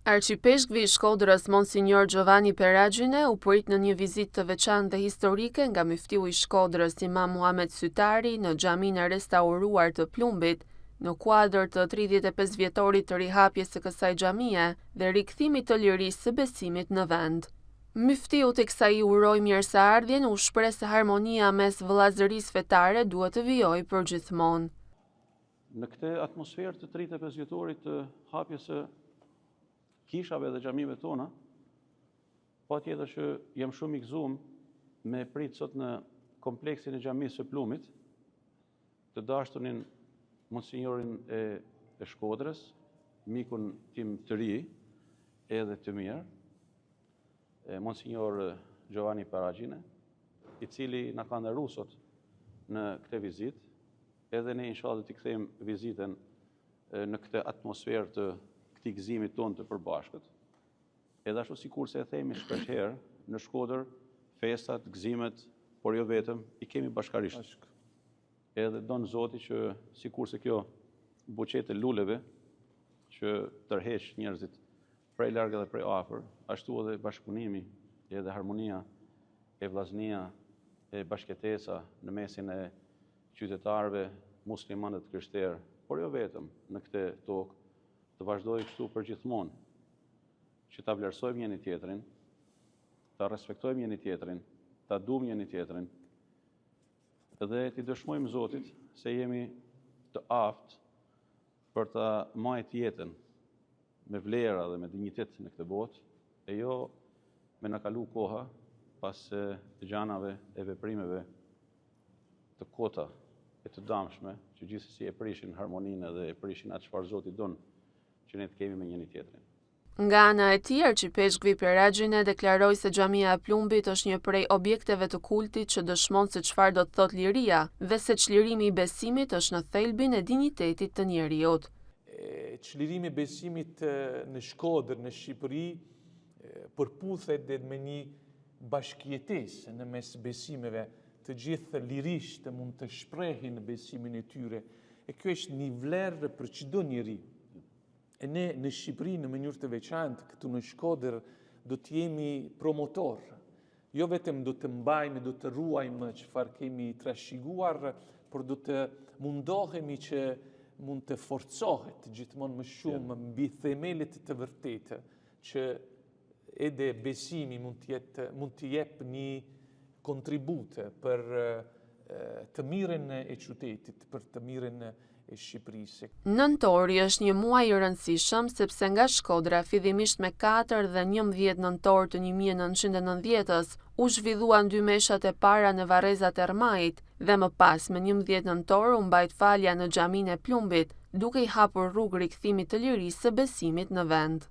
Arqipeshkvi i Shkodrës Monsignor Giovanni Peragjine u prit në një vizitë të veçantë historike nga muftiu i Shkodrës Imam Muhamet Sytari në xhaminë e restauruar të Plumbit, në kuadër të 35 vjetorit të rihapjes së kësaj xhamie dhe rikthimit të lirisë së besimit në vend. Muftiu të kësaj uroi mirëseardhjen, u shpreh se harmonia mes vëllazërisë fetare duhet të vijojë përgjithmonë. Në këtë atmosferë të 35 vjetorit të hapjes së kishave dhe xhamive tona, patjetër që jam shumë i gëzuar me prit sot në kompleksin e xhamisë së Plumit, të dashturin monsinjorin e Shkodrës, mikun tim të ri edhe të mirë, monsinjor Giovanni Peragjine, i cili na ka ndërruar sot në këtë vizitë, edhe ne inshallah do t'i kthejmë vizitën në këtë atmosferë të këtij gëzimit tonë të përbashkët. Edhe ashtu sikur se e themi shpeshherë, në Shkodër festat, gëzimet, por jo vetëm, i kemi bashkarisht. Edhe don Zoti që sikur se kjo buqet e luleve që tërheq njerëzit prej larg dhe prej afër, ashtu edhe bashkëpunimi, edhe harmonia, e vllaznia, e bashkëtesa në mesin e qytetarëve muslimanë të krishterë, por jo vetëm në këtë tokë, të vazhdojë kështu përgjithmonë, që ta vlerësojmë njëri tjetrin, ta respektojmë njëri tjetrin, ta duam njëri tjetrin, dhe t'i dëshmojmë Zotit se jemi të aftë për ta marrë jetën me vlera dhe me dinjitet në këtë botë, e jo me na kalu koha pas gjanave e veprimeve të kota e të damshme, që gjithsesi e prishin harmoninë dhe e prishin atë çfarë Zoti don që ne të kemi me njëri tjetrin. Nga ana e tij, Arqipeshkvi Peragjine deklaroi se xhamia e Plumbit është një prej objekteve të kultit që dëshmon se çfarë do të thotë liria dhe se çlirimi i besimit është në thelbin e dinjitetit të njerëzit. Çlirimi i besimit në Shkodër, në Shqipëri, përputhet me një bashkëjetesë në mes besimeve, të gjithë lirisht mund të shprehin besimin e tyre. E kjo është një vlerë për çdo njeri. E ne në Shqipëri, në mënyrë të veçantë, këtu në Shkodër, do të jemi promotor. Jo vetëm do të mbajmë, do të ruajmë çfarë kemi trashëguar, por do të mundohemi që mund të forcohet gjithmonë më shumë mbi themelet të vërtetë, që edhe besimi mund të jep një kontribut për të mirën e qytetit, për të mirën e Shqipërisë. Nëntori është një muaj i rëndësishëm sepse nga Shkodra fillimisht me 4 dhe 11 nëntor të 1990-s u zhvilluan 2 meshat e para në varrezat e Ermajit dhe më pas me 11 nëntor u mbajt falja në xhaminë e Plumbit, duke i hapur rrugë rikthimit të lirisë së besimit në vend.